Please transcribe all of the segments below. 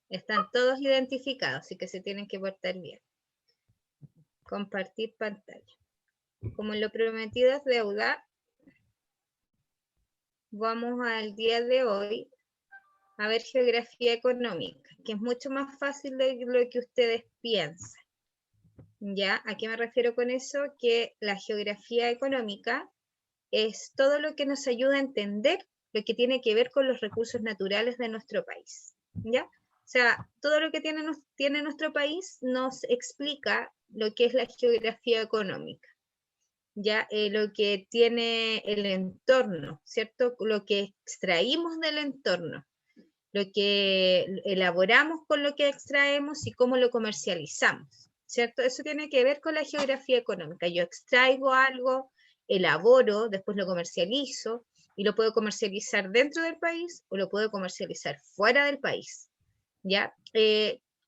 Están todos identificados, así que se tienen que portar bien. Compartir pantalla. Como lo prometido es deuda, vamos al día de hoy a ver geografía económica, que es mucho más fácil de lo que ustedes piensan. ¿Ya? ¿A qué me refiero con eso? Que la geografía económica es todo lo que nos ayuda a entender lo que tiene que ver con los recursos naturales de nuestro país. ¿Ya? O sea, todo lo que tiene nuestro país nos explica lo que es la geografía económica. Ya lo que tiene el entorno, ¿cierto? Lo que extraímos del entorno, lo que elaboramos con lo que extraemos y cómo lo comercializamos, ¿cierto? Eso tiene que ver con la geografía económica. Yo extraigo algo, elaboro, después lo comercializo y lo puedo comercializar dentro del país o lo puedo comercializar fuera del país, ¿ya?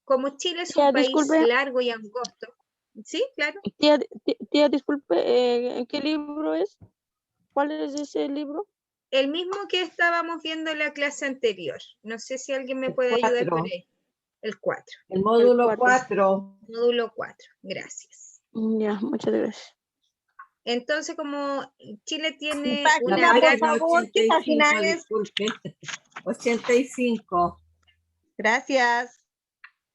Como Chile es un Tía, país disculpe, largo y angosto, ¿sí? Claro. tía, disculpe, ¿en qué libro es? ¿Cuál es ese libro? El mismo que estábamos viendo en la clase anterior. No sé si alguien me puede ayudar con él. El 4. El módulo 4. Módulo 4. Gracias. Ya, muchas gracias. Entonces, como Chile tiene La una gran... página 85, disculpe. 85. Gracias.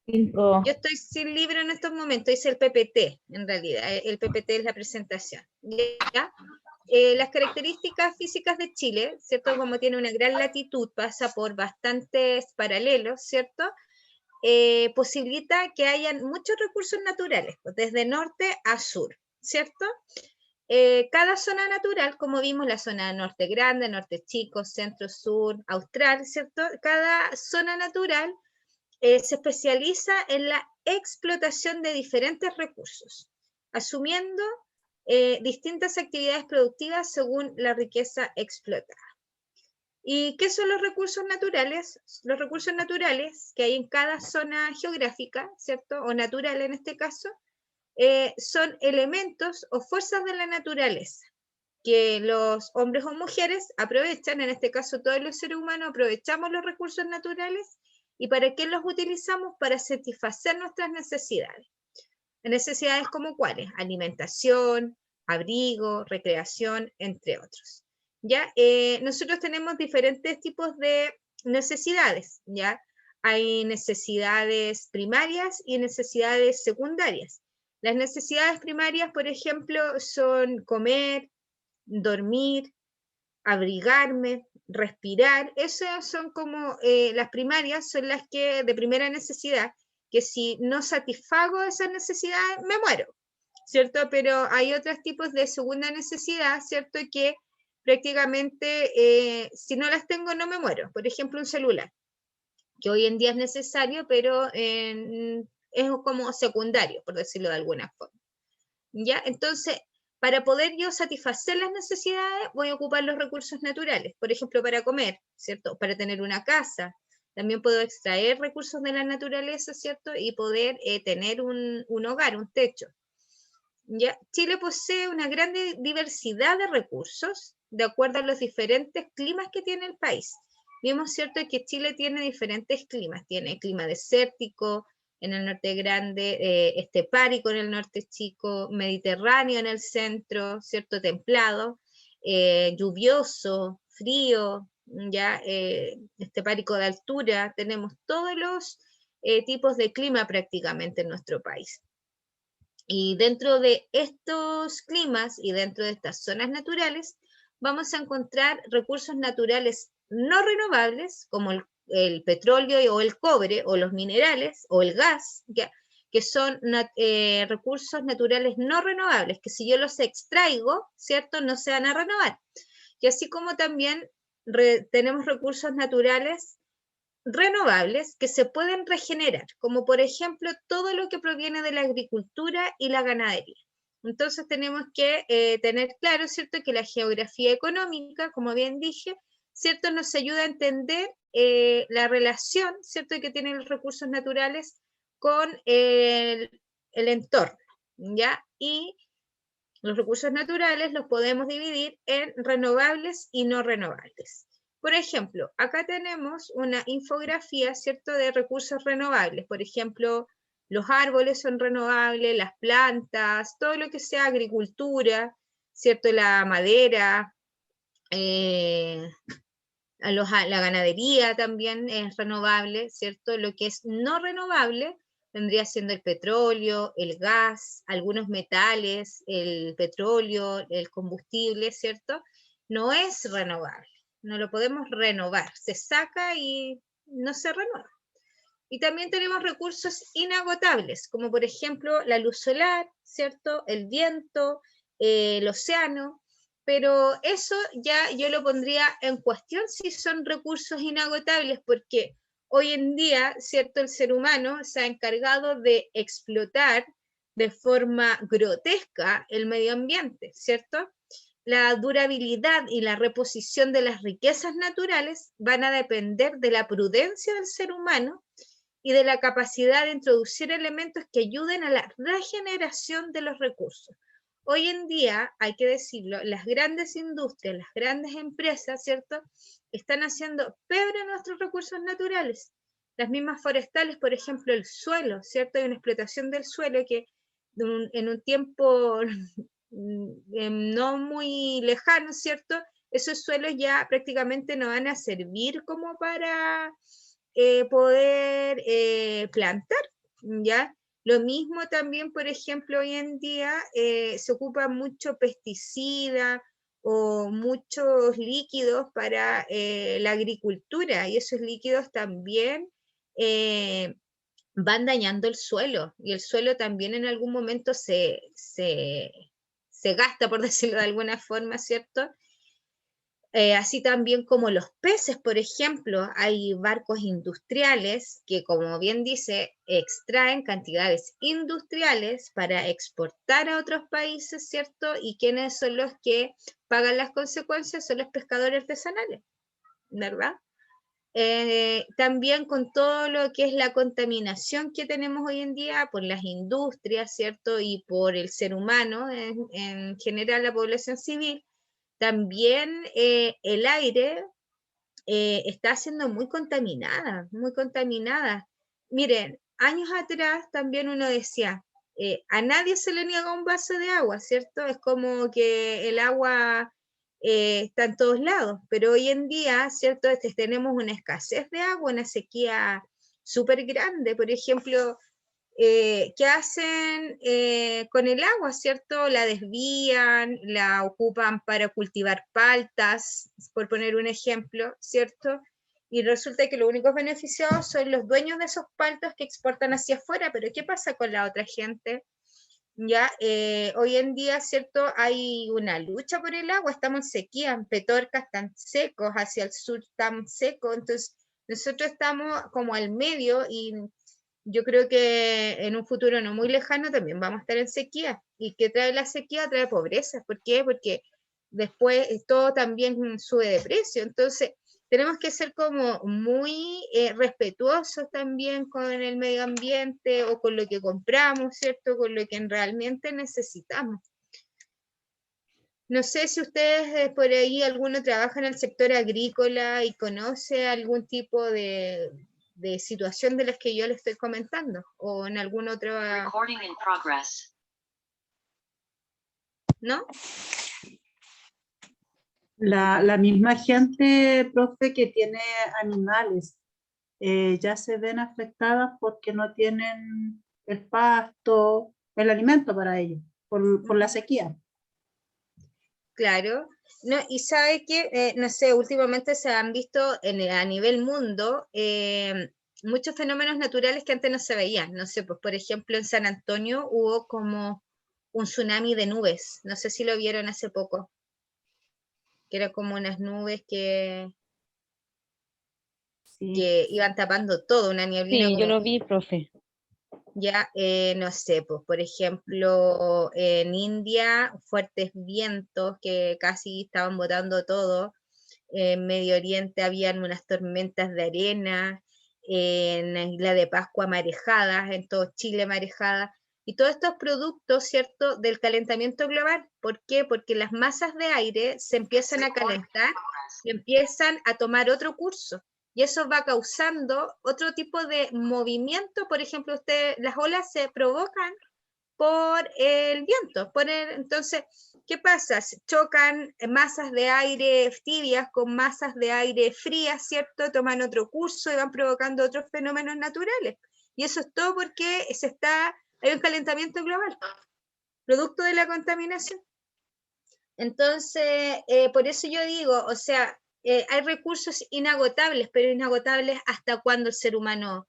5. Yo estoy sin libro en estos momentos, es el PPT, en realidad. El PPT es la presentación. ¿Ya? Las características físicas de Chile, ¿cierto? Como tiene una gran latitud, pasa por bastantes paralelos, ¿cierto? Posibilita que hayan muchos recursos naturales, pues, desde norte a sur, ¿cierto? Cada zona natural, como vimos, la zona norte grande, norte chico, centro, sur, austral, ¿cierto? Cada zona natural se especializa en la explotación de diferentes recursos, asumiendo distintas actividades productivas según la riqueza explotada. ¿Y qué son los recursos naturales? Los recursos naturales que hay en cada zona geográfica, ¿cierto? O natural en este caso, son elementos o fuerzas de la naturaleza que los hombres o mujeres aprovechan, en este caso todos los seres humanos aprovechamos los recursos naturales. ¿Y para qué los utilizamos? Para satisfacer nuestras necesidades. Necesidades como cuáles: alimentación, abrigo, recreación, entre otros. ¿Ya? Nosotros tenemos diferentes tipos de necesidades, ¿ya? Hay necesidades primarias y necesidades secundarias. Las necesidades primarias, por ejemplo, son comer, dormir, abrigarme, respirar. Esas son como las primarias, son las que de primera necesidad, que si no satisfago esas necesidades, me muero, ¿cierto? Pero hay otros tipos de segunda necesidad, ¿cierto? Que prácticamente si no las tengo no me muero. Por ejemplo, un celular, que hoy en día es necesario, pero es como secundario, por decirlo de alguna forma. ¿Ya? Entonces, para poder yo satisfacer las necesidades, voy a ocupar los recursos naturales. Por ejemplo, para comer, ¿cierto? Para tener una casa. También puedo extraer recursos de la naturaleza, ¿cierto? Y poder tener un hogar, un techo. ¿Ya? Chile posee una gran diversidad de recursos de acuerdo a los diferentes climas que tiene el país. Vimos, ¿cierto?, que Chile tiene diferentes climas. Tiene clima desértico en el norte grande, estepárico en el norte chico, mediterráneo en el centro, ¿cierto?, templado, lluvioso, frío, ya estepárico de altura. Tenemos todos los tipos de clima prácticamente en nuestro país. Y dentro de estos climas y dentro de estas zonas naturales, vamos a encontrar recursos naturales no renovables, como el petróleo o el cobre, o los minerales, o el gas, que son recursos naturales no renovables, que si yo los extraigo, ¿cierto?, no se van a renovar. Y así como también tenemos recursos naturales renovables que se pueden regenerar, como por ejemplo todo lo que proviene de la agricultura y la ganadería. Entonces tenemos que tener claro, ¿cierto?, que la geografía económica, como bien dije, ¿cierto?, nos ayuda a entender la relación, ¿cierto?, que tienen los recursos naturales con el entorno, ¿ya? Y los recursos naturales los podemos dividir en renovables y no renovables. Por ejemplo, acá tenemos una infografía, ¿cierto?, de recursos renovables. Por ejemplo, los árboles son renovables, las plantas, todo lo que sea agricultura, ¿cierto?, la madera, la ganadería también es renovable, ¿cierto? Lo que es no renovable vendría siendo el petróleo, el gas, algunos metales, el petróleo, el combustible, ¿cierto? No es renovable, no lo podemos renovar, se saca y no se renueva. Y también tenemos recursos inagotables, como por ejemplo la luz solar, ¿cierto? El viento, el océano, pero eso ya yo lo pondría en cuestión si son recursos inagotables, porque hoy en día, ¿cierto? El ser humano se ha encargado de explotar de forma grotesca el medio ambiente, ¿cierto? La durabilidad y la reposición de las riquezas naturales van a depender de la prudencia del ser humano y de la capacidad de introducir elementos que ayuden a la regeneración de los recursos. Hoy en día, hay que decirlo, las grandes industrias, las grandes empresas, ¿cierto?, están haciendo pebre a nuestros recursos naturales. Las mismas forestales, por ejemplo, el suelo, ¿cierto? Hay una explotación del suelo que en un tiempo no muy lejano, ¿cierto?, esos suelos ya prácticamente no van a servir como para poder plantar, ¿ya? Lo mismo también, por ejemplo, hoy en día se ocupa mucho pesticida o muchos líquidos para la agricultura, y esos líquidos también van dañando el suelo, y el suelo también en algún momento se gasta, por decirlo de alguna forma, ¿cierto? Así también como los peces, por ejemplo, hay barcos industriales que, como bien dice, extraen cantidades industriales para exportar a otros países, ¿cierto? Y quienes son los que pagan las consecuencias son los pescadores artesanales, ¿verdad? También con todo lo que es la contaminación que tenemos hoy en día por las industrias, ¿cierto? Y por el ser humano, en general la población civil. También el aire está siendo muy contaminada, muy contaminada. Miren, años atrás también uno decía, a nadie se le niega un vaso de agua, ¿cierto? Es como que el agua está en todos lados, pero hoy en día, ¿cierto? Tenemos una escasez de agua, una sequía súper grande. Por ejemplo, ¿qué hacen con el agua, cierto? La desvían, la ocupan para cultivar paltas, por poner un ejemplo, ¿cierto? Y resulta que los únicos beneficiados son los dueños de esos paltos que exportan hacia afuera, pero ¿qué pasa con la otra gente? Ya, hoy en día, ¿cierto? Hay una lucha por el agua, estamos en sequía, en Petorca están secos, hacia el sur están secos, entonces nosotros estamos como al medio y yo creo que en un futuro no muy lejano también vamos a estar en sequía. ¿Y qué trae la sequía? Trae pobreza. ¿Por qué? Porque después todo también sube de precio. Entonces, tenemos que ser como muy respetuosos también con el medio ambiente o con lo que compramos, ¿cierto? Con lo que realmente necesitamos. No sé si ustedes por ahí alguno trabaja en el sector agrícola y conoce algún tipo de situación de las que yo les estoy comentando, o en algún otro... ¿No? La misma gente, profe, que tiene animales, ya se ven afectadas porque no tienen el pasto, el alimento para ellos, por la sequía. Claro. No, y sabe que, no sé, últimamente se han visto a nivel mundo muchos fenómenos naturales que antes no se veían. No sé, pues por ejemplo en San Antonio hubo como un tsunami de nubes. No sé si lo vieron hace poco. Que era como unas nubes que Sí. iban tapando todo, una nieblina. Sí, yo como, lo vi, profe. ya, no sé, pues por ejemplo, en India, fuertes vientos que casi estaban botando todo. En Medio Oriente habían unas tormentas de arena, en la Isla de Pascua marejadas, en todo Chile marejadas. Y todos estos productos, ¿cierto?, del calentamiento global. ¿Por qué? Porque las masas de aire se empiezan a calentar y empiezan a tomar otro curso. Y eso va causando otro tipo de movimiento. Por ejemplo, las olas se provocan por el viento. Entonces, ¿qué pasa? Chocan masas de aire tibias con masas de aire frías, ¿cierto? Toman otro curso y van provocando otros fenómenos naturales. Y eso es todo porque hay un calentamiento global, producto de la contaminación. Entonces, por eso yo digo, o sea, hay recursos inagotables, pero inagotables hasta cuando el ser humano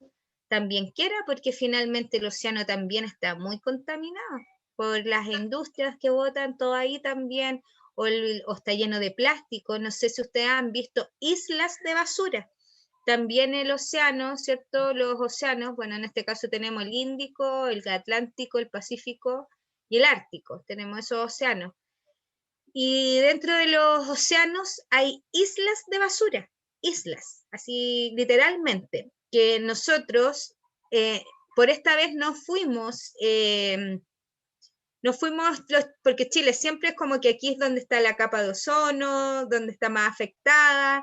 también quiera, porque finalmente el océano también está muy contaminado por las industrias que botan todo ahí también, o está lleno de plástico. No sé si ustedes han visto islas de basura. También el océano, ¿cierto? Los océanos, bueno, en este caso tenemos el Índico, el Atlántico, el Pacífico y el Ártico. Tenemos esos océanos. Y dentro de los océanos hay islas de basura, islas, así literalmente, que nosotros por esta vez no fuimos, porque Chile siempre es como que aquí es donde está la capa de ozono, donde está más afectada,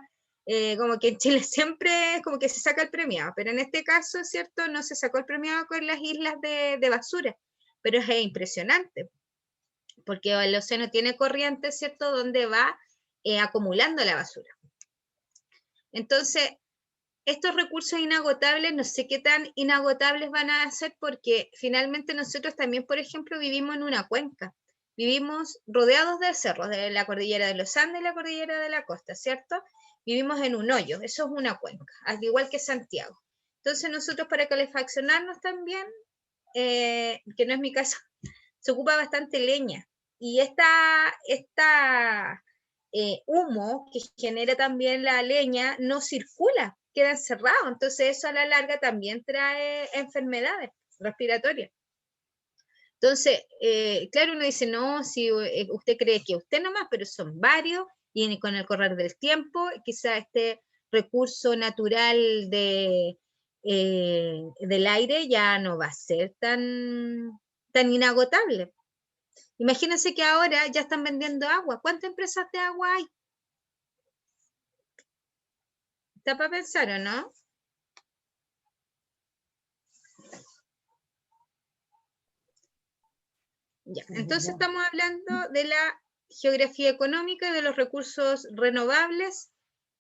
como que en Chile siempre es como que se saca el premiado, pero en este caso, ¿cierto? No se sacó el premiado con las islas de basura, pero es impresionante porque el océano tiene corriente, ¿cierto?, donde va acumulando la basura. Entonces, estos recursos inagotables, no sé qué tan inagotables van a ser, porque finalmente nosotros también, por ejemplo, vivimos en una cuenca. Vivimos rodeados de cerros, de la cordillera de los Andes y la cordillera de la costa, ¿cierto? Vivimos en un hoyo, eso es una cuenca, al igual que Santiago. Entonces, nosotros para calefaccionarnos también, que no es mi caso, se ocupa bastante leña. Y humo que genera también la leña no circula, queda encerrado. Entonces eso a la larga también trae enfermedades respiratorias. Entonces, claro, uno dice, no, si usted cree que usted nomás, pero son varios, y con el correr del tiempo, quizá este recurso natural del aire ya no va a ser tan inagotable. Imagínense que ahora ya están vendiendo agua. ¿Cuántas empresas de agua hay? ¿Está para pensar o no? Ya, entonces estamos hablando de la geografía económica, de los recursos renovables,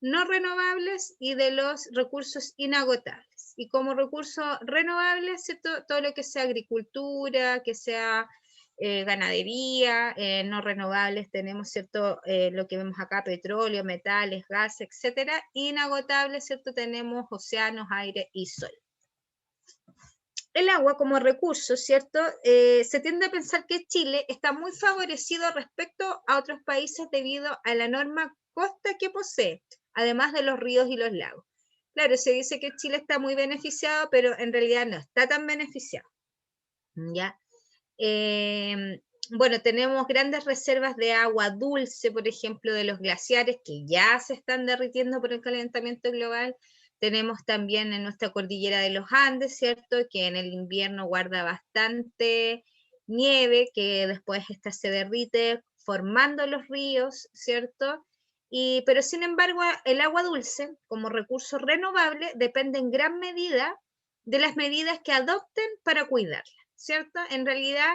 no renovables y de los recursos inagotables. Y como recursos renovables, todo lo que sea agricultura, que sea ganadería, no renovables tenemos, ¿cierto? Lo que vemos acá, petróleo, metales, gas, etcétera. Inagotables, ¿cierto? Tenemos océanos, aire y sol. El agua como recurso, ¿cierto? Se tiende a pensar que Chile está muy favorecido respecto a otros países debido a la enorme costa que posee, además de los ríos y los lagos. Claro, se dice que Chile está muy beneficiado, pero en realidad no está tan beneficiado. ¿Ya? Bueno, tenemos grandes reservas de agua dulce, por ejemplo, de los glaciares que ya se están derritiendo por el calentamiento global. Tenemos también en nuestra cordillera de los Andes, ¿cierto? Que en el invierno guarda bastante nieve, que después esta se derrite formando los ríos, ¿cierto? Pero sin embargo, el agua dulce, como recurso renovable, depende en gran medida de las medidas que adopten para cuidarla, ¿cierto? En realidad,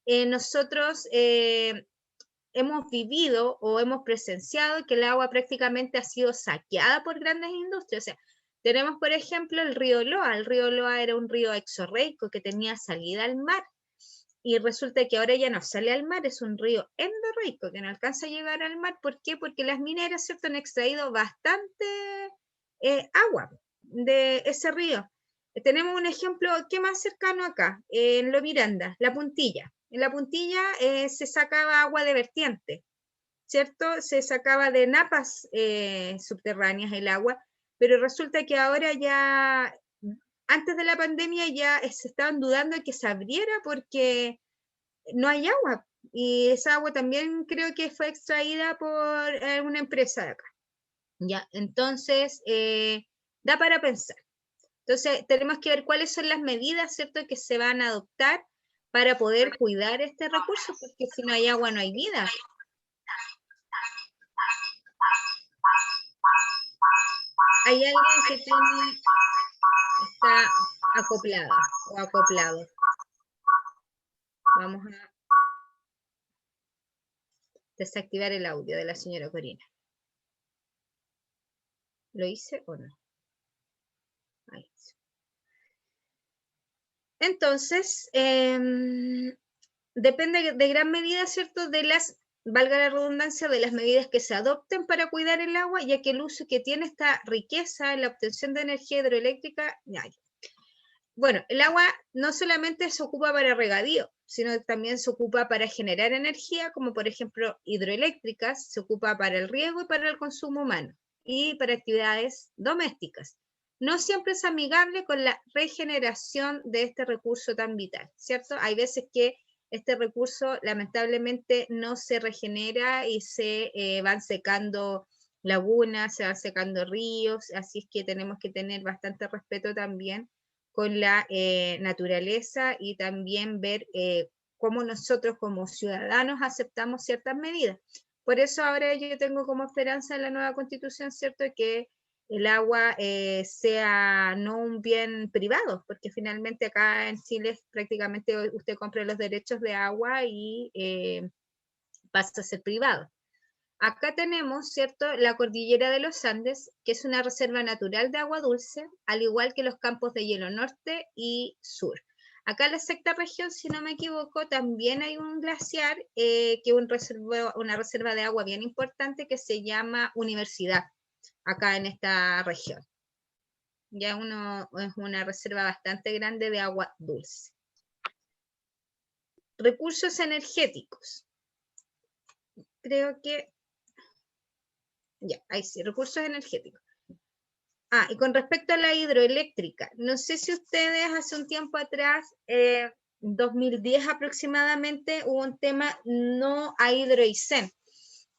nosotros hemos vivido o hemos presenciado que el agua prácticamente ha sido saqueada por grandes industrias. O sea, tenemos, por ejemplo, el río Loa. El río Loa era un río exorreico que tenía salida al mar. Y resulta que ahora ya no sale al mar, es un río endorreico que no alcanza a llegar al mar. ¿Por qué? Porque las mineras, ¿cierto?, han extraído bastante agua de ese río. Tenemos un ejemplo, ¿qué más cercano acá? En Lo Miranda, La Puntilla. En La Puntilla se sacaba agua de vertiente, ¿cierto? Se sacaba de napas subterráneas el agua, pero resulta que ahora ya, antes de la pandemia ya se estaban dudando de que se abriera porque no hay agua. Y esa agua también creo que fue extraída por una empresa de acá. ¿Ya? Entonces, da para pensar. Entonces, tenemos que ver cuáles son las medidas, ¿cierto?, que se van a adoptar para poder cuidar este recurso, porque si no hay agua no hay vida. Hay alguien que está acoplada o acoplado. Vamos a desactivar el audio de la señora Corina. ¿Lo hice o no? Ahí. Entonces, depende de gran medida, ¿cierto?, de las, valga la redundancia, de las medidas que se adopten para cuidar el agua, ya que el uso que tiene esta riqueza en la obtención de energía hidroeléctrica, bueno, el agua no solamente se ocupa para regadío, sino que también se ocupa para generar energía, como por ejemplo hidroeléctricas, se ocupa para el riego y para el consumo humano, y para actividades domésticas. No siempre es amigable con la regeneración de este recurso tan vital, ¿cierto? Hay veces que este recurso lamentablemente no se regenera y se van secando lagunas, se van secando ríos, así es que tenemos que tener bastante respeto también con la naturaleza y también ver cómo nosotros como ciudadanos aceptamos ciertas medidas. Por eso ahora yo tengo como esperanza en la nueva constitución, ¿cierto?, que el agua sea no un bien privado, porque finalmente acá en Chile prácticamente usted compra los derechos de agua y pasa a ser privado. Acá tenemos, ¿cierto?, la cordillera de los Andes, que es una reserva natural de agua dulce, al igual que los campos de hielo norte y sur. Acá en la sexta región, si no me equivoco, también hay un glaciar, que es una reserva de agua bien importante que se llama Universidad, acá en esta región. Ya es una reserva bastante grande de agua dulce. Recursos energéticos. Creo que... Ya, ahí sí, recursos energéticos. Y con respecto a la hidroeléctrica, no sé si ustedes hace un tiempo atrás, 2010 aproximadamente, hubo un tema no a Hidroicén.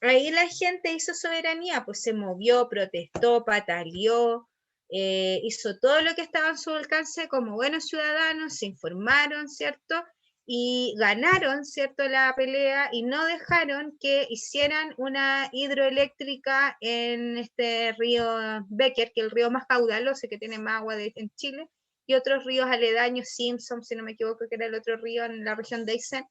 Ahí la gente hizo soberanía, pues se movió, protestó, pataleó, hizo todo lo que estaba a su alcance como buenos ciudadanos, se informaron, ¿cierto?, y ganaron, ¿cierto?, la pelea y no dejaron que hicieran una hidroeléctrica en este río Becker, que es el río más caudaloso, que tiene más agua en Chile, y otros ríos aledaños, Simpson, si no me equivoco, que era el otro río en la región de Aysén.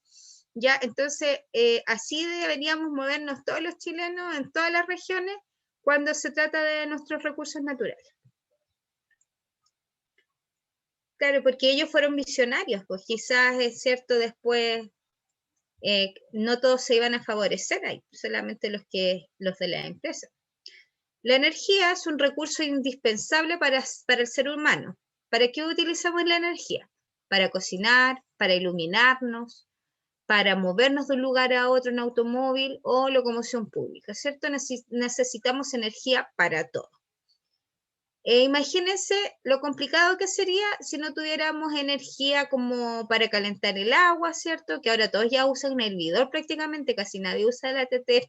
Ya, entonces, así deberíamos movernos todos los chilenos en todas las regiones cuando se trata de nuestros recursos naturales. Claro, porque ellos fueron visionarios, pues quizás es cierto después no todos se iban a favorecer ahí, solamente los de la empresa. La energía es un recurso indispensable para el ser humano. ¿Para qué utilizamos la energía? Para cocinar, para iluminarnos, para movernos de un lugar a otro en automóvil o locomoción pública, ¿cierto? Necesitamos energía para todo. Imagínense lo complicado que sería si no tuviéramos energía como para calentar el agua, ¿cierto? Que ahora todos ya usan un hervidor prácticamente, casi nadie usa la tetera,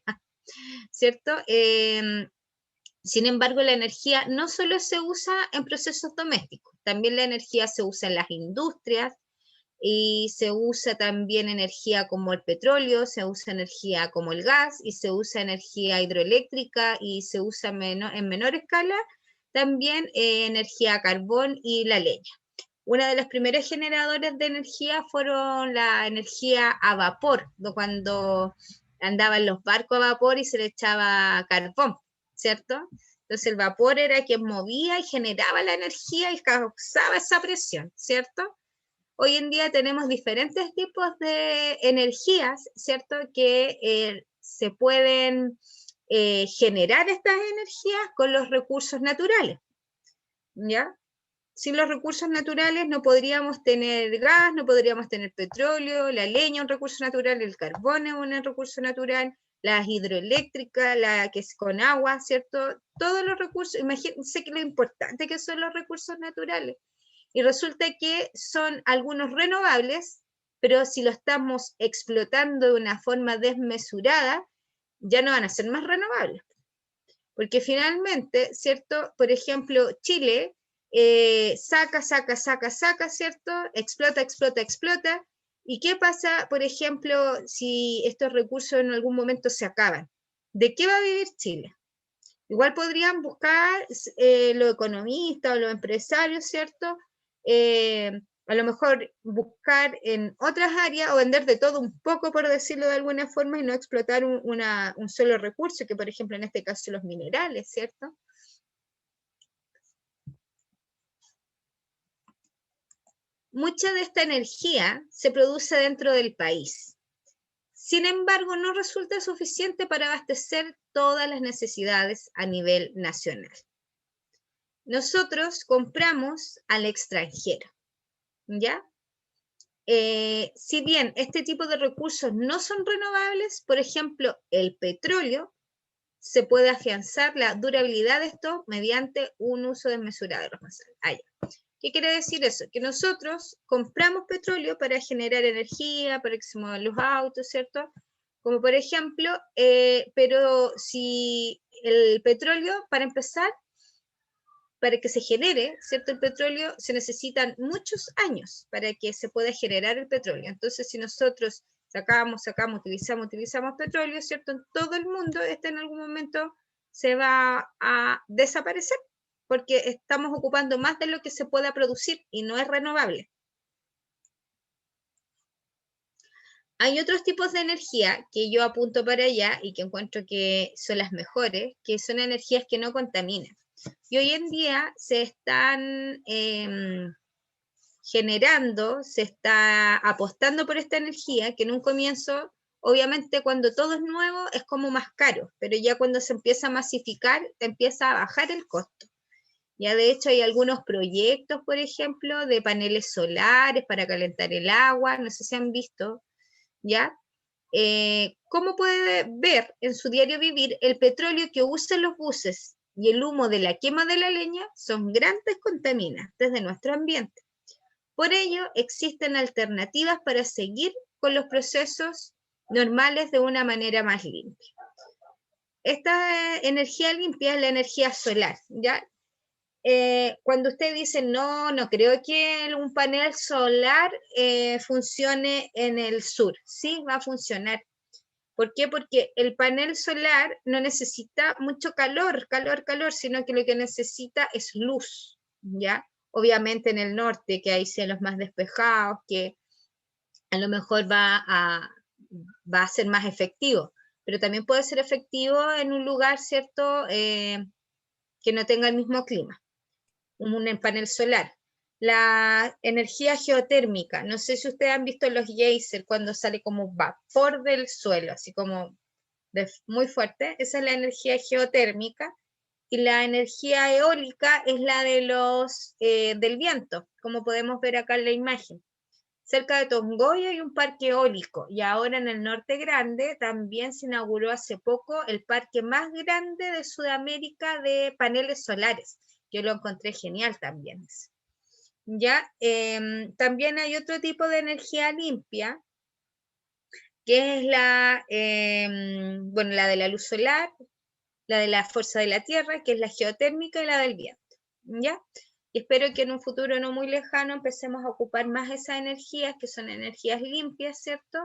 ¿cierto? Sin embargo, la energía no solo se usa en procesos domésticos, también la energía se usa en las industrias y se usa también energía como el petróleo, se usa energía como el gas y se usa energía hidroeléctrica y se usa en menor escala también energía carbón y la leña. Una de las primeras generadores de energía fueron la energía a vapor, cuando andaban los barcos a vapor y se le echaba carbón, ¿cierto? Entonces el vapor era quien movía y generaba la energía y causaba esa presión, ¿cierto? Hoy en día tenemos diferentes tipos de energías, ¿cierto? Que se pueden generar estas energías con los recursos naturales, ¿ya? Sin los recursos naturales no podríamos tener gas, no podríamos tener petróleo, la leña es un recurso natural, el carbón es un recurso natural, las hidroeléctricas, la que es con agua, ¿cierto? Todos los recursos, imagínense que lo importante que son los recursos naturales. Y resulta que son algunos renovables, pero si lo estamos explotando de una forma desmesurada, ya no van a ser más renovables. Porque finalmente, ¿cierto? Por ejemplo, Chile saca, ¿cierto? Explota. ¿Y qué pasa, por ejemplo, si estos recursos en algún momento se acaban? ¿De qué va a vivir Chile? Igual podrían buscar los economistas o los empresarios, ¿cierto? A lo mejor buscar en otras áreas o vender de todo un poco, por decirlo de alguna forma, y no explotar un solo recurso, que por ejemplo en este caso los minerales, ¿cierto? Mucha de esta energía se produce dentro del país. Sin embargo, no resulta suficiente para abastecer todas las necesidades a nivel nacional. Nosotros compramos al extranjero, ¿ya? Si bien este tipo de recursos no son renovables, por ejemplo, el petróleo, se puede afianzar la durabilidad de esto mediante un uso desmesurado de los materiales. ¿Qué quiere decir eso? Que nosotros compramos petróleo para generar energía, para que se muevan los autos, ¿cierto? Como por ejemplo, pero si el petróleo, para empezar, para que se genere, ¿cierto? El petróleo, se necesitan muchos años para que se pueda generar el petróleo. Entonces, si nosotros sacamos, utilizamos petróleo, ¿cierto? En todo el mundo, este en algún momento se va a desaparecer, porque estamos ocupando más de lo que se pueda producir y no es renovable. Hay otros tipos de energía que yo apunto para allá y que encuentro que son las mejores, que son energías que no contaminan. Y hoy en día se están generando, se está apostando por esta energía, que en un comienzo, obviamente cuando todo es nuevo, es como más caro, pero ya cuando se empieza a masificar, empieza a bajar el costo. Ya de hecho hay algunos proyectos, por ejemplo, de paneles solares para calentar el agua, no sé si han visto, ¿ya? ¿Cómo puede ver en su diario vivir el petróleo que usan los buses y el humo de la quema de la leña son grandes contaminantes de nuestro ambiente? Por ello, existen alternativas para seguir con los procesos normales de una manera más limpia. Esta energía limpia es la energía solar, ¿ya? Cuando usted dice, no creo que un panel solar funcione en el sur, sí, va a funcionar. ¿Por qué? Porque el panel solar no necesita mucho calor, sino que lo que necesita es luz, ¿ya? Obviamente en el norte, que hay cielos más despejados, que a lo mejor va a ser más efectivo, pero también puede ser efectivo en un lugar, ¿cierto?, que no tenga el mismo clima, un panel solar. La energía geotérmica, no sé si ustedes han visto los geysers cuando sale como vapor del suelo, así como muy fuerte, esa es la energía geotérmica, y la energía eólica es la de del viento, como podemos ver acá en la imagen. Cerca de Tongoyo hay un parque eólico, y ahora en el Norte Grande también se inauguró hace poco el parque más grande de Sudamérica de paneles solares. Yo lo encontré genial también. ¿Ya? También hay otro tipo de energía limpia, que es la de la luz solar, la de la fuerza de la tierra, que es la geotérmica, y la del viento, ¿ya? Y espero que en un futuro no muy lejano empecemos a ocupar más esas energías, que son energías limpias, ¿cierto?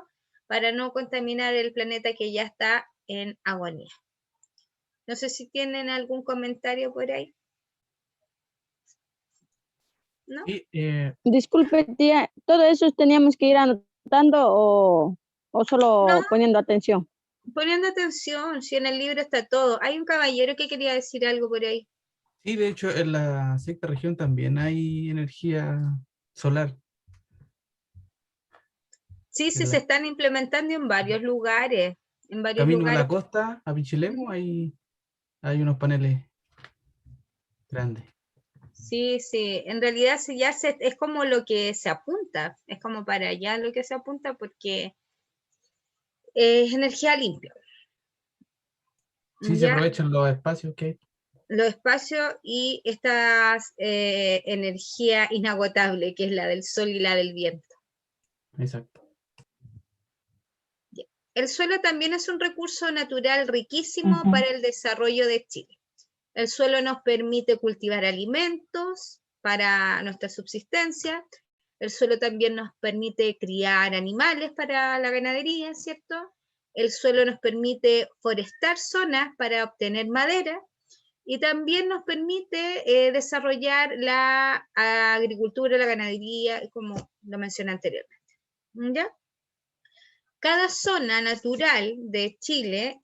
Para no contaminar el planeta que ya está en agonía. No sé si tienen algún comentario por ahí. ¿No? Y, Disculpe, tía, ¿todo eso teníamos que ir anotando o solo No. poniendo atención? Poniendo atención, si en el libro está todo. Hay un caballero que quería decir algo por ahí. sí, de hecho, en la sexta región también hay energía solar. Sí, En se la- están implementando en varios lugares. En varios Camino a lugares. la costa, a Pichilemu, hay unos paneles grandes. Sí, en realidad es como lo que se apunta, es como para allá lo que se apunta porque es energía limpia. Sí, se Ya aprovechan los espacios que hay. los espacios y esta energía inagotable que es la del sol y la del viento. Exacto. El suelo también es un recurso natural riquísimo para el desarrollo de Chile. El suelo nos permite cultivar alimentos para nuestra subsistencia. El suelo también nos permite criar animales para la ganadería, ¿cierto? El suelo nos permite forestar zonas para obtener madera. y también nos permite desarrollar la agricultura, la ganadería, como lo mencioné anteriormente. ¿Ya? Cada zona natural de Chile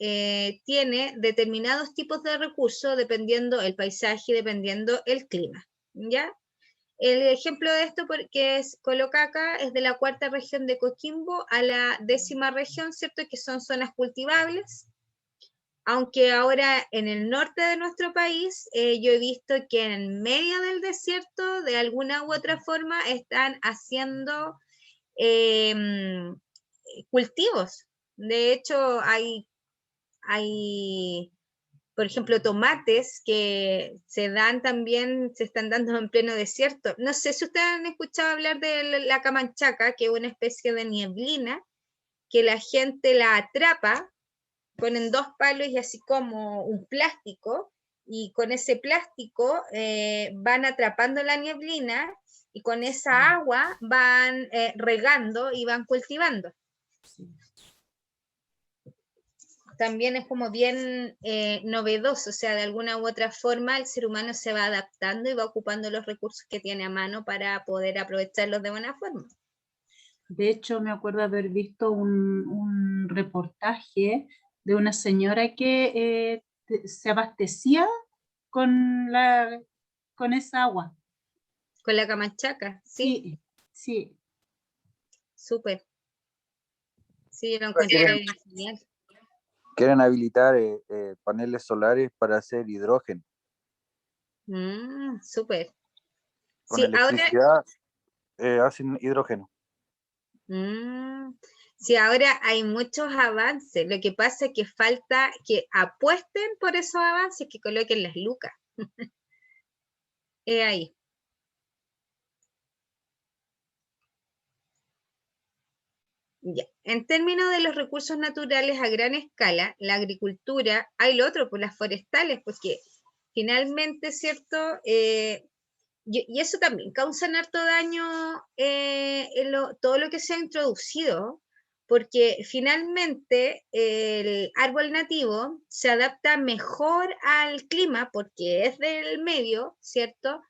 tiene determinados tipos de recursos dependiendo el paisaje, dependiendo el clima. ¿Ya? El ejemplo de esto que coloca acá es de la 4ª región de Coquimbo a la 10ª región, ¿cierto? Que son zonas cultivables. Aunque ahora en el norte de nuestro país, yo he visto que en medio del desierto, de alguna u otra forma, están haciendo cultivos. De hecho, hay, por ejemplo, tomates que se están dando en pleno desierto. No sé si ustedes han escuchado hablar de la camanchaca, que es una especie de nieblina, que la gente la atrapa, ponen 2 palos y así como un plástico, y con ese plástico van atrapando la nieblina, y con esa agua van regando y van cultivando. Sí. También es como bien novedoso, o sea, de alguna u otra forma el ser humano se va adaptando y va ocupando los recursos que tiene a mano para poder aprovecharlos de buena forma. De hecho, me acuerdo haber visto un reportaje de una señora que se abastecía con esa agua. Con la camanchaca, ¿sí? Sí, sí. Súper. Sí, yo lo encontré genial. Quieren habilitar paneles solares para hacer hidrógeno. Súper. Con Sí, ahora, electricidad hacen hidrógeno. sí, ahora hay muchos avances. Lo que pasa es que falta que apuesten por esos avances, que coloquen las lucas. Ahí. Ya. En términos de los recursos naturales a gran escala, la agricultura, hay lo otro, pues las forestales, porque finalmente, ¿cierto? Y eso también causa harto daño todo lo que se ha introducido, porque finalmente el árbol nativo se adapta mejor al clima porque es del medio, ¿cierto?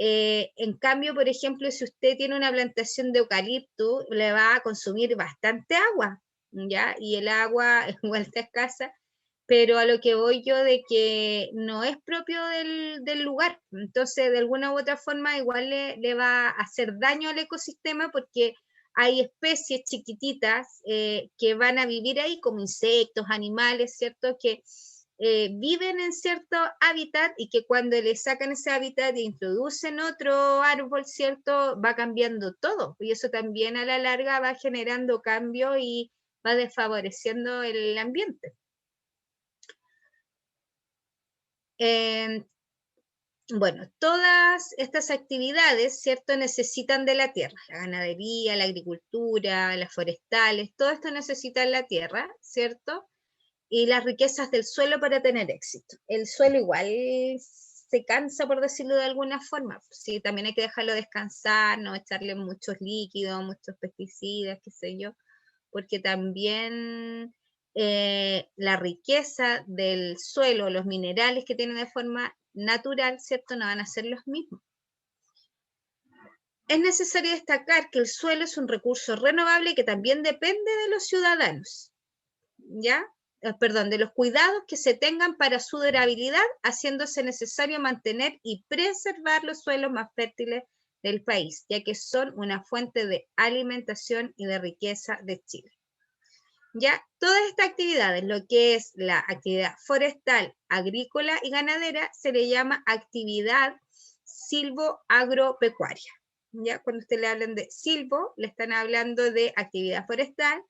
En cambio, por ejemplo, si usted tiene una plantación de eucalipto, le va a consumir bastante agua, ¿ya? Y el agua igual está escasa, pero a lo que voy yo de que no es propio del lugar. Entonces, de alguna u otra forma, igual le va a hacer daño al ecosistema porque hay especies chiquititas que van a vivir ahí como insectos, animales, ¿cierto? Que viven en cierto hábitat y que cuando le sacan ese hábitat e introducen otro árbol, ¿cierto? Va cambiando todo. Y eso también a la larga va generando cambio y va desfavoreciendo el ambiente. Bueno, todas estas actividades, ¿cierto? Necesitan de la tierra, la ganadería, la agricultura, las forestales, todo esto necesita la tierra, ¿cierto? Y las riquezas del suelo para tener éxito. El suelo igual se cansa, por decirlo de alguna forma. Sí, también hay que dejarlo descansar, no echarle muchos líquidos, muchos pesticidas, qué sé yo, porque también la riqueza del suelo, los minerales que tiene de forma natural, ¿cierto? No van a ser los mismos. Es necesario destacar que el suelo es un recurso renovable que también depende de los ciudadanos, ¿ya? Perdón, de los cuidados que se tengan para su durabilidad, haciéndose necesario mantener y preservar los suelos más fértiles del país, ya que son una fuente de alimentación y de riqueza de Chile. Ya, todas estas actividades, lo que es la actividad forestal, agrícola y ganadera, se le llama actividad silvoagropecuaria. Ya, cuando usted le hablan de silvo, le están hablando de actividad forestal,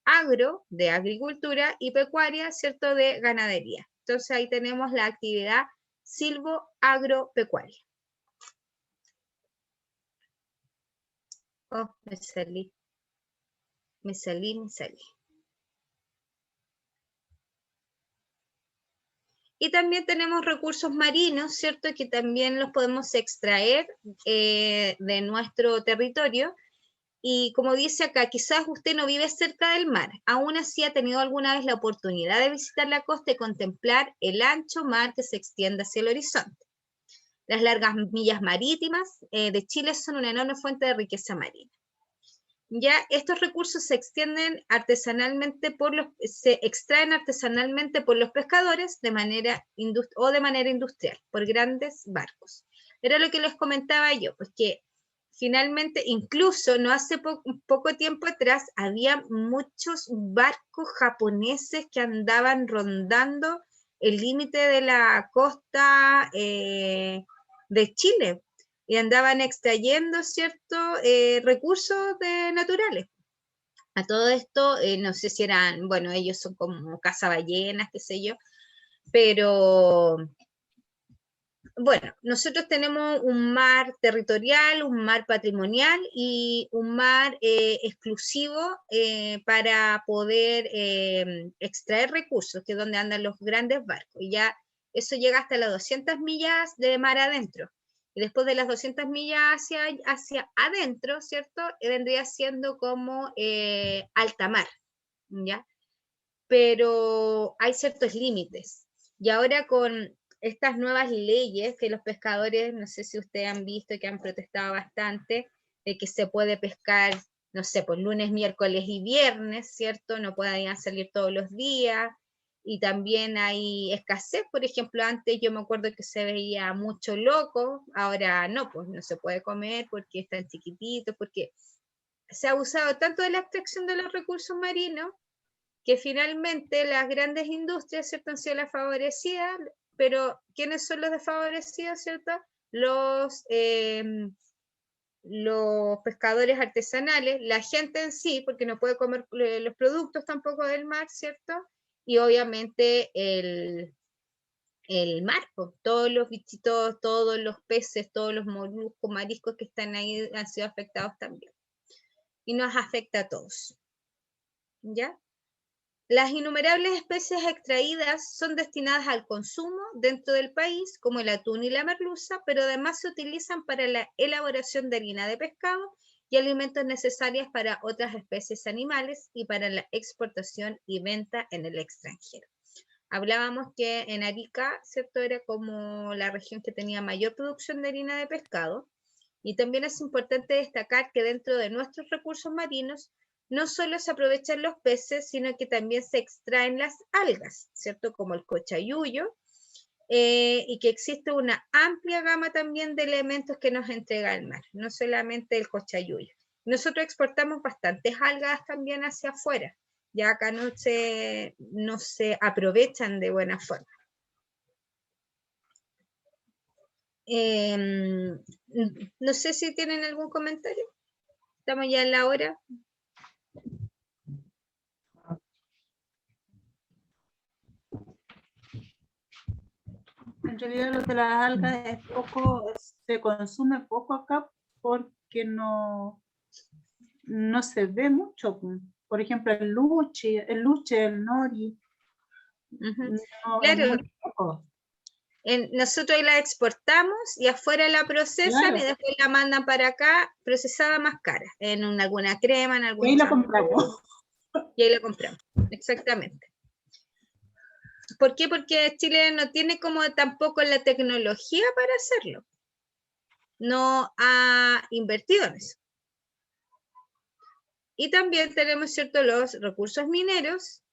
agro, de agricultura, y pecuaria, ¿cierto?, de ganadería. Entonces ahí tenemos la actividad silvoagropecuaria. Oh, me salí. Y también tenemos recursos marinos, ¿cierto?, que también los podemos extraer de nuestro territorio. Y como dice acá, quizás usted no vive cerca del mar, aún así ha tenido alguna vez la oportunidad de visitar la costa y contemplar el ancho mar que se extiende hacia el horizonte. Las largas millas marítimas de Chile son una enorme fuente de riqueza marina. Ya estos recursos se extienden artesanalmente se extraen artesanalmente por los pescadores de manera industrial, por grandes barcos. Era lo que les comentaba yo, pues que finalmente, incluso no hace poco tiempo atrás, había muchos barcos japoneses que andaban rondando el límite de la costa de Chile y andaban extrayendo ciertos recursos naturales. A todo esto, no sé si eran, bueno, ellos son como cazaballenas, qué sé yo, pero bueno, nosotros tenemos un mar territorial, un mar patrimonial y un mar exclusivo para poder extraer recursos, que es donde andan los grandes barcos. Y ya eso llega hasta las 200 millas de mar adentro. Y después de las 200 millas hacia adentro, ¿cierto? Vendría siendo como alta mar, ¿ya? Pero hay ciertos límites. Y ahora con estas nuevas leyes que los pescadores, no sé si ustedes han visto que han protestado bastante, de que se puede pescar, no sé, pues lunes, miércoles y viernes, ¿cierto? No pueden salir todos los días. Y también hay escasez, por ejemplo, antes yo me acuerdo que se veía mucho loco, ahora no, pues no se puede comer porque están chiquititos, porque se ha usado tanto de la extracción de los recursos marinos que finalmente las grandes industrias, ¿cierto?, han sido las favorecidas, pero ¿quiénes son los desfavorecidos, cierto? Los pescadores artesanales, la gente en sí, porque no puede comer los productos tampoco del mar, ¿cierto? Y obviamente el mar, pues, todos los bichitos, todos los peces, todos los moluscos, mariscos que están ahí han sido afectados también. Y nos afecta a todos. ¿Ya? Las innumerables especies extraídas son destinadas al consumo dentro del país, como el atún y la merluza, pero además se utilizan para la elaboración de harina de pescado y alimentos necesarios para otras especies animales y para la exportación y venta en el extranjero. Hablábamos que en Arica, ¿cierto?, era como la región que tenía mayor producción de harina de pescado, y también es importante destacar que dentro de nuestros recursos marinos no solo se aprovechan los peces, sino que también se extraen las algas, ¿cierto?, como el cochayuyo, y que existe una amplia gama también de elementos que nos entrega el mar, no solamente el cochayuyo. Nosotros exportamos bastantes algas también hacia afuera, ya acá no se aprovechan de buena forma. No sé si tienen algún comentario. Estamos ya en la hora. En realidad lo de las algas es poco, se consume poco acá porque no se ve mucho. Por ejemplo, el luche, el nori, no, es Claro, muy poco. nosotros la exportamos y afuera la procesan, Claro. y después la mandan para acá procesada más cara, en alguna crema, en Y algún ahí la champú, compramos. y ahí la compramos, exactamente. ¿Por qué? Porque Chile no tiene como tampoco la tecnología para hacerlo. No ha invertido en eso. Y también tenemos, ¿cierto?, los recursos mineros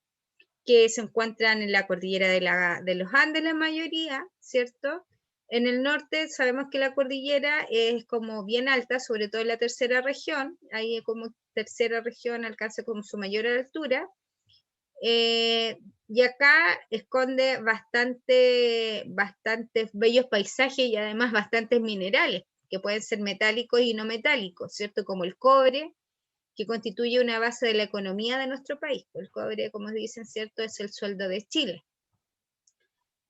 que se encuentran en la cordillera de los Andes, la mayoría, ¿cierto? En el norte sabemos que la cordillera es como bien alta, sobre todo en la tercera región, ahí como tercera región alcanza como su mayor altura, y acá esconde bastantes bellos paisajes y además bastantes minerales, que pueden ser metálicos y no metálicos, ¿cierto? Como el cobre, que constituye una base de la economía de nuestro país. El cobre, como dicen, ¿cierto?, es el sueldo de Chile.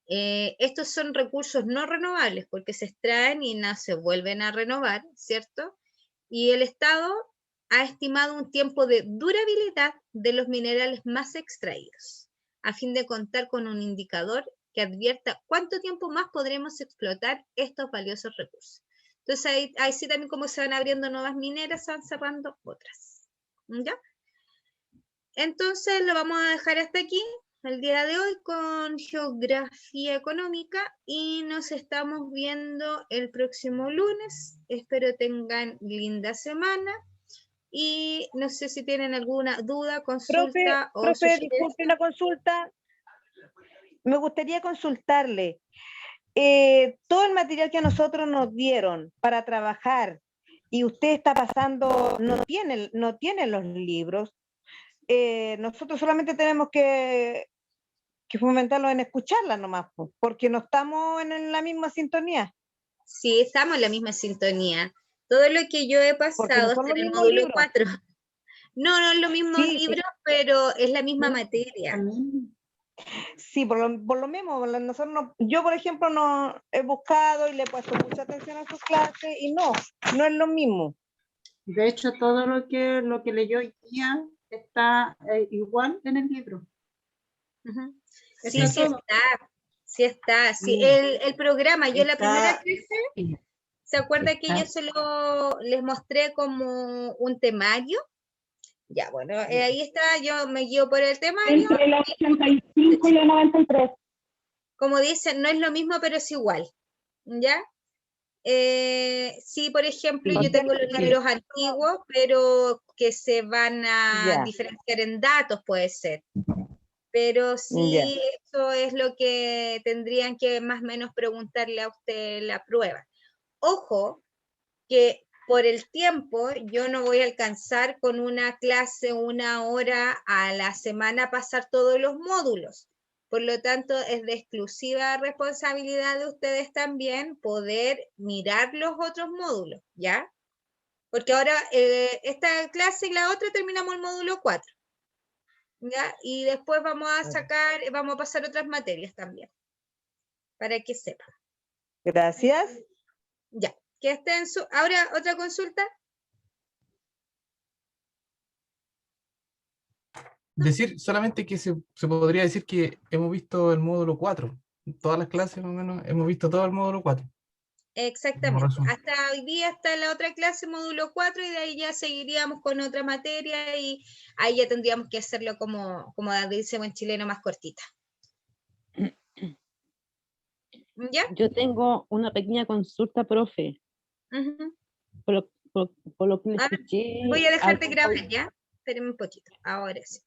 Estos son recursos no renovables porque se extraen y no se vuelven a renovar, ¿cierto? Y el Estado ha estimado un tiempo de durabilidad de los minerales más extraídos, a fin de contar con un indicador que advierta cuánto tiempo más podremos explotar estos valiosos recursos. Entonces ahí sí también como se van abriendo nuevas mineras, se van cerrando otras. ¿Ya? Entonces lo vamos a dejar hasta aquí el día de hoy con geografía económica y nos estamos viendo el próximo lunes. Espero tengan linda semana y no sé si tienen alguna duda, consulta o Profe, sugerencia. disculpe una consulta. Me gustaría consultarle. Todo el material que a nosotros nos dieron para trabajar y usted está pasando, no tiene los libros. Nosotros solamente tenemos que fomentarlo en escucharla nomás, porque no estamos en la misma sintonía, Sí, estamos en la misma sintonía. Todo lo que yo he porque pasado no son hasta los en el mismos módulo libros. 4. No es lo mismo Sí, libro, pero es la misma Sí, materia. también. sí, por lo mismo, nosotros yo por ejemplo no he buscado y le he puesto mucha atención a sus clases y no es lo mismo. De hecho, todo lo que leyó hoy día está igual en el libro. Ujú. Sí, Está todo. sí está. Sí, Sí, el programa, yo la primera está, clase, ¿se acuerda que yo les mostré como un temario? Ya, bueno, ahí está, yo me guío por el temario. Entre la 85 y la 93. Como dicen, no es lo mismo, pero es igual. ¿Ya? Sí, por ejemplo, yo tengo los libros antiguos, pero que se van a Ya. diferenciar en datos, puede ser. Pero Ya. sí, eso es lo que tendrían que más o menos preguntarle a usted en la prueba. Ojo, que por el tiempo yo no voy a alcanzar con una clase, 1 hora a la semana pasar todos los módulos. Por lo tanto, es de exclusiva responsabilidad de ustedes también poder mirar los otros módulos, ¿ya? Porque ahora esta clase y la otra terminamos el módulo 4, ¿ya? Y después vamos a pasar otras materias también, para que sepan. Gracias. Ya, que estén ahora otra consulta. Decir solamente que se podría decir que hemos visto el módulo 4. Todas las clases, más o menos, hemos visto todo el módulo 4. Exactamente. Resumen. Hasta hoy día está la otra clase, módulo 4, y de ahí ya seguiríamos con otra materia y ahí ya tendríamos que hacerlo como decimos en chileno, más cortita. ¿Ya? Yo tengo una pequeña consulta, profe. Ujú. Por lo que le A ver, escuché voy a dejar de al grabar, ¿ya? Espérenme un poquito. Ahora sí.